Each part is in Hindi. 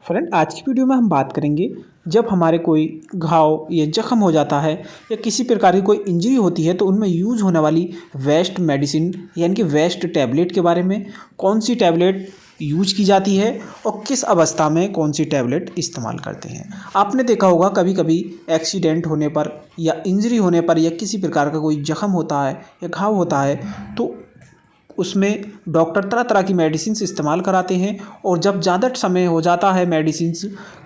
फ्रेंड, आज की वीडियो में हम बात करेंगे जब हमारे कोई घाव या जख्म हो जाता है या किसी प्रकार की कोई इंजरी होती है तो उनमें यूज़ होने वाली वेस्ट मेडिसिन यानी कि वेस्ट टैबलेट के बारे में। कौन सी टैबलेट यूज की जाती है और किस अवस्था में कौन सी टैबलेट इस्तेमाल करते हैं। आपने देखा होगा कभी कभी एक्सीडेंट होने पर या इंजरी होने पर या किसी प्रकार का कोई जख्म होता है या घाव होता है तो उसमें डॉक्टर तरह तरह की मेडिसिन इस्तेमाल कराते हैं और जब ज़्यादा समय हो जाता है मेडिसिन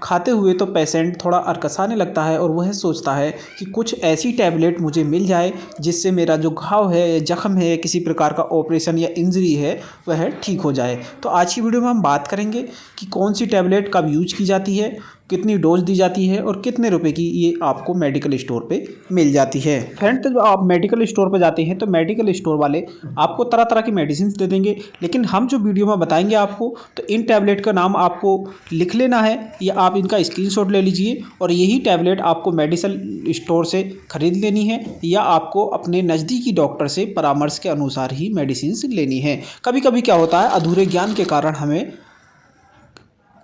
खाते हुए तो पेशेंट थोड़ा अरकसाने लगता है और वह सोचता है कि कुछ ऐसी टैबलेट मुझे मिल जाए जिससे मेरा जो घाव है या जख्म है या किसी प्रकार का ऑपरेशन या इंजरी है वह ठीक हो जाए। तो आज की वीडियो में हम बात करेंगे कि कौन सी टैबलेट कब यूज की जाती है, कितनी डोज दी जाती है और कितने रुपए की ये आपको मेडिकल स्टोर पे मिल जाती है। फ्रेंड, तो जब आप मेडिकल स्टोर पे जाते हैं तो मेडिकल स्टोर वाले आपको तरह तरह की मेडिसिन दे देंगे, लेकिन हम जो वीडियो में बताएंगे आपको तो इन टैबलेट का नाम आपको लिख लेना है या आप इनका स्क्रीनशॉट ले लीजिए और यही टैबलेट आपको मेडिकल स्टोर से खरीद लेनी है या आपको अपने नज़दीकी डॉक्टर से परामर्श के अनुसार ही मेडिसिन लेनी है। कभी कभी क्या होता है, अधूरे ज्ञान के कारण हमें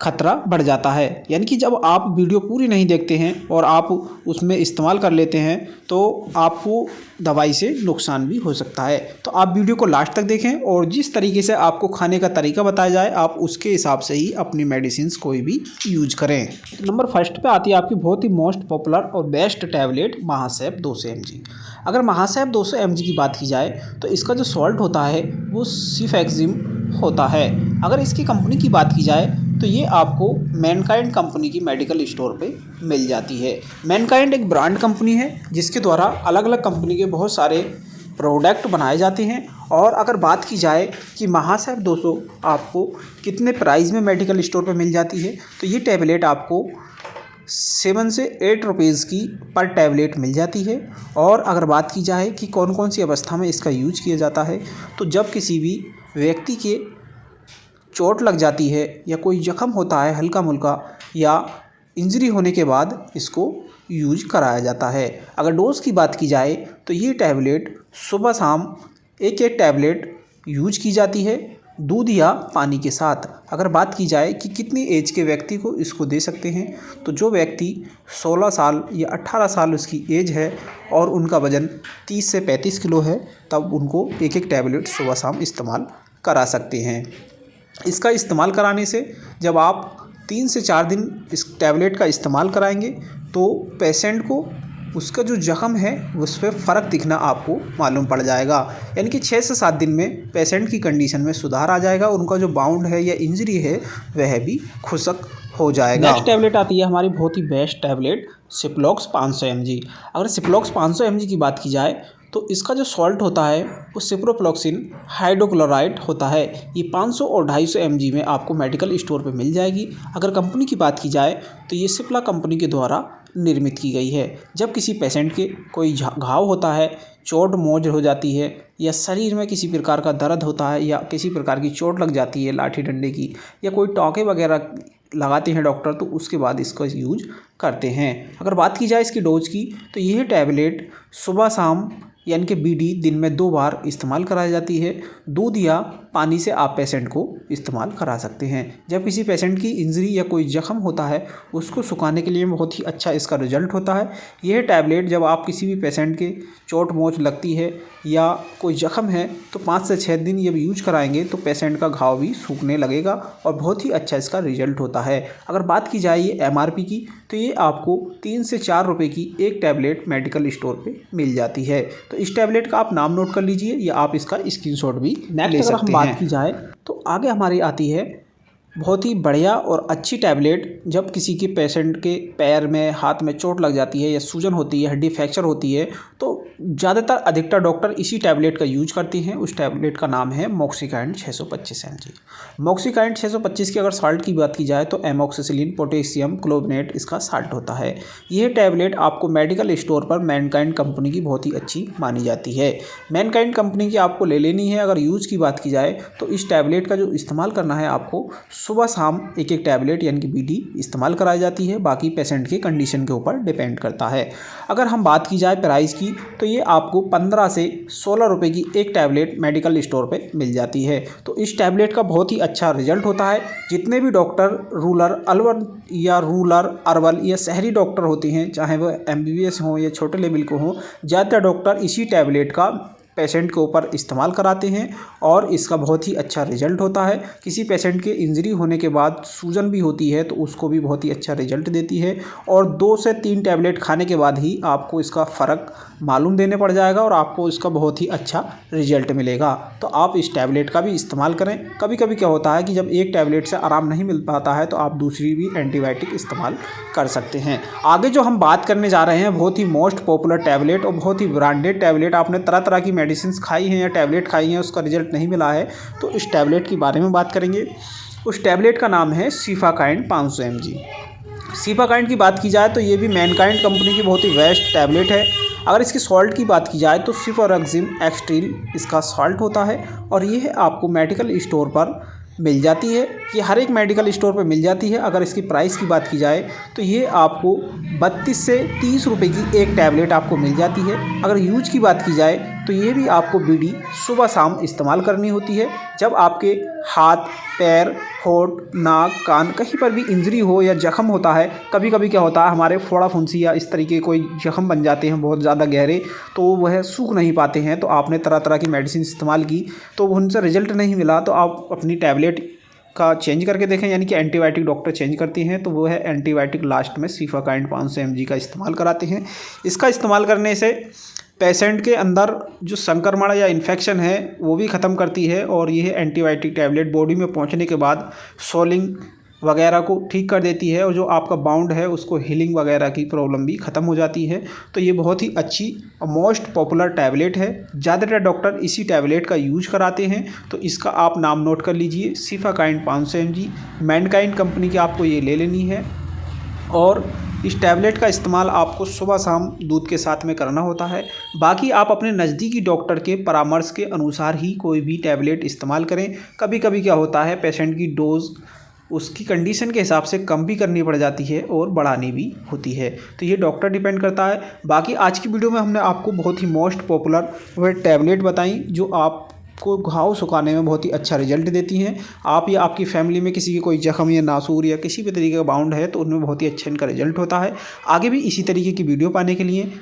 खतरा बढ़ जाता है, यानी कि जब आप वीडियो पूरी नहीं देखते हैं और आप उसमें इस्तेमाल कर लेते हैं तो आपको दवाई से नुकसान भी हो सकता है। तो आप वीडियो को लास्ट तक देखें और जिस तरीके से आपको खाने का तरीका बताया जाए आप उसके हिसाब से ही अपनी मेडिसिन कोई भी यूज करें। नंबर फर्स्ट पे आती है आपकी बहुत ही मोस्ट पॉपुलर और बेस्ट टैबलेट महासेप 200 mg। अगर महासेप 200 mg की बात की जाए तो इसका जो सॉल्ट होता है वो सिफेक्सिम होता है। अगर इसकी कंपनी की बात की जाए तो ये आपको मैनकाइंड कंपनी की मेडिकल स्टोर पे मिल जाती है। मैनकाइंड एक ब्रांड कंपनी है जिसके द्वारा अलग अलग कंपनी के बहुत सारे प्रोडक्ट बनाए जाते हैं। और अगर बात की जाए कि महासेप 200 आपको कितने प्राइस में मेडिकल स्टोर पे मिल जाती है तो ये टैबलेट आपको 7 से 8 रुपीज़ की पर टैबलेट मिल जाती है। और अगर बात की जाए कि कौन कौन सी अवस्था में इसका यूज किया जाता है तो जब किसी भी व्यक्ति के चोट लग जाती है या कोई जख्म होता है हल्का मुल्का या इंजरी होने के बाद इसको यूज कराया जाता है। अगर डोज की बात की जाए तो ये टैबलेट सुबह शाम एक एक टैबलेट यूज की जाती है दूध या पानी के साथ। अगर बात की जाए कि कितनी एज के व्यक्ति को इसको दे सकते हैं तो जो व्यक्ति 16 साल या 18 साल उसकी एज है और उनका वज़न 30 से 35 किलो है तब उनको एक एक टैबलेट सुबह शाम इस्तेमाल करा सकते हैं। इसका इस्तेमाल कराने से जब आप 3 से 4 दिन इस टैबलेट का इस्तेमाल कराएंगे तो पेशेंट को उसका जो जख्म है उस पर फ़र्क दिखना आपको मालूम पड़ जाएगा, यानी कि 6 से 7 दिन में पेशेंट की कंडीशन में सुधार आ जाएगा। उनका जो बाउंड है या इंजरी है वह भी खुशक हो जाएगा। नेक्स्ट टैबलेट आती है हमारी बहुत ही बेस्ट टैबलेट सिप्लॉक्स 500 mg। अगर सिप्लॉक्स 500 mg की बात की जाए तो इसका जो सॉल्ट होता है वो सिप्रोफ्लॉक्सिन हाइड्रोक्लोराइड होता है। ये 500 और 250 mg में आपको मेडिकल स्टोर पे मिल जाएगी। अगर कंपनी की बात की जाए तो ये सिप्ला कंपनी के द्वारा निर्मित की गई है। जब किसी पेशेंट के कोई घाव होता है, चोट मोच हो जाती है या शरीर में किसी प्रकार का दर्द होता है या किसी प्रकार की चोट लग जाती है लाठी डंडे की या कोई टाँके वगैरह लगाते हैं डॉक्टर तो उसके बाद इसका यूज करते हैं। अगर बात की जाए इसकी डोज की तो यह टैबलेट सुबह शाम यानी कि बीडी दिन में 2 बार इस्तेमाल कराई जाती है। दूध या पानी से आप पेशेंट को इस्तेमाल करा सकते हैं। जब किसी पेशेंट की इंजरी या कोई जख्म होता है उसको सुखाने के लिए बहुत ही अच्छा इसका रिजल्ट होता है। यह टैबलेट जब आप किसी भी पेशेंट के चोट मोच लगती है या कोई जख्म है तो 5 से 6 दिन जब यूज कराएंगे तो पेशेंट का घाव भी सूखने लगेगा और बहुत ही अच्छा इसका रिजल्ट होता है। अगर बात की जाए ये MRP की तो ये आपको 3 से 4 रुपये की एक टैबलेट मेडिकल स्टोर पे मिल जाती है। तो इस टैबलेट का आप नाम नोट कर लीजिए या आप इसका स्क्रीनशॉट भी ले सकते हैं। बात की जाए तो आगे हमारी आती है बहुत ही बढ़िया और अच्छी टैबलेट जब किसी के पेशेंट के पैर में हाथ में चोट लग जाती है या सूजन होती है, हड्डी फ्रैक्चर होती है तो ज़्यादातर अधिकतर डॉक्टर इसी टैबलेट का यूज करते हैं। उस टैबलेट का नाम है मॉक्सिकाइंड 625 mg। मॉक्सिकाइंड 625 की अगर साल्ट की बात की जाए तो एमॉक्सिसिलिन पोटेशियम क्लोबनेट इसका साल्ट होता है। यह टैबलेट आपको मेडिकल स्टोर पर मैनकाइंड कंपनी की बहुत ही अच्छी मानी जाती है। मैनकाइंड कंपनी की आपको ले लेनी है। अगर यूज की बात की जाए तो इस टैबलेट का जो इस्तेमाल करना है आपको सुबह शाम एक एक टैबलेट यानी कि बीडी इस्तेमाल कराई जाती है। बाकी पेशेंट की कंडीशन के ऊपर डिपेंड करता है। अगर हम बात की जाए प्राइस की, तो ये आपको 15 से 16 रुपये की एक टैबलेट मेडिकल स्टोर पे मिल जाती है। तो इस टैबलेट का बहुत ही अच्छा रिजल्ट होता है। जितने भी डॉक्टर रूरल अर्बन या शहरी डॉक्टर होते हैं, चाहे वो MBBS हों या छोटे लेवल को हों, ज़्यादातर डॉक्टर इसी टैबलेट का पेशेंट के ऊपर इस्तेमाल कराते हैं और इसका बहुत ही अच्छा रिजल्ट होता है। किसी पेशेंट के इंजरी होने के बाद सूजन भी होती है तो उसको भी बहुत ही अच्छा रिजल्ट देती है और 2 से 3 टैबलेट खाने के बाद ही आपको इसका फ़र्क मालूम देने पड़ जाएगा और आपको इसका बहुत ही अच्छा रिजल्ट मिलेगा। तो आप इस टैबलेट का भी इस्तेमाल करें। कभी कभी क्या होता है कि जब एक टैबलेट से आराम नहीं मिल पाता है तो आप दूसरी भी एंटीबायोटिक इस्तेमाल कर सकते हैं। आगे जो हम बात करने जा रहे हैं बहुत ही मोस्ट पॉपुलर टैबलेट और बहुत ही ब्रांडेड टैबलेट, आपने तरह तरह की मेडिसिन खाई हैं या टैबलेट खाई हैं, उसका रिजल्ट नहीं मिला है, तो इस टैबलेट के बारे में बात करेंगे। उस टैबलेट का नाम है सिफाकाइंड 500 mg। सिफाकाइंड की बात की जाए तो ये भी मैनकाइंड कंपनी की बहुत ही बेस्ट टैबलेट है। अगर इसकी सॉल्ट की बात की जाए तो सिफोरक्सिम एक्सट्रील इसका सॉल्ट होता है और ये आपको मेडिकल स्टोर पर मिल जाती है। ये हर एक मेडिकल स्टोर पर मिल जाती है। अगर इसकी प्राइस की बात की जाए तो ये आपको 32 से 30 रुपये की एक टैबलेट आपको मिल जाती है। अगर यूज की बात की जाए तो ये भी आपको बीडी सुबह शाम इस्तेमाल करनी होती है। जब आपके हाथ, पैर, होंठ, नाक, कान कहीं पर भी इंजरी हो या जख्म होता है, कभी कभी क्या होता है हमारे फोड़ा फुंसी या इस तरीके कोई जख्म बन जाते हैं बहुत ज़्यादा गहरे, तो वह सूख नहीं पाते हैं। तो आपने तरह तरह की मेडिसिन इस्तेमाल की तो उनसे रिजल्ट नहीं मिला, तो आप अपनी टैबलेट का चेंज करके देखें, यानी कि एंटीबायोटिक डॉक्टर चेंज करती हैं तो वो है एंटीबायोटिक लास्ट में सिफाकाइंड 500 mg का इस्तेमाल कराते हैं। इसका इस्तेमाल करने से पेशेंट के अंदर जो संक्रमण या इन्फेक्शन है वो भी ख़त्म करती है और यह एंटीबायोटिक टैबलेट बॉडी में पहुंचने के बाद सोलिंग वगैरह को ठीक कर देती है और जो आपका बाउंड है उसको हीलिंग वगैरह की प्रॉब्लम भी ख़त्म हो जाती है। तो ये बहुत ही अच्छी और मोस्ट पॉपुलर टैबलेट है। ज़्यादातर डॉक्टर इसी टैबलेट का यूज कराते हैं, तो इसका आप नाम नोट कर लीजिए, सिफाकाइंड 500 mg। मैनकाइंड कंपनी की आपको ये ले लेनी है और इस टैबलेट का इस्तेमाल आपको सुबह शाम दूध के साथ में करना होता है। बाकी आप अपने नज़दीकी डॉक्टर के परामर्श के अनुसार ही कोई भी टैबलेट इस्तेमाल करें। कभी कभी क्या होता है पेशेंट की डोज़ उसकी कंडीशन के हिसाब से कम भी करनी पड़ जाती है और बढ़ानी भी होती है, तो ये डॉक्टर डिपेंड करता है। बाकी आज की वीडियो में हमने आपको बहुत ही मोस्ट पॉपुलर वह टैबलेट बताई जो आपको घाव सुखाने में बहुत ही अच्छा रिजल्ट देती हैं। आप या आपकी फैमिली में किसी की कोई जख्म या नासूर या किसी भी तरीके का बाउंड है तो उनमें बहुत ही अच्छा इनका रिजल्ट होता है। आगे भी इसी तरीके की वीडियो पाने के लिए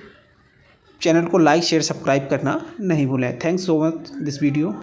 चैनल को लाइक, शेयर, सब्सक्राइब करना नहीं भूलें। Thanks so much this video.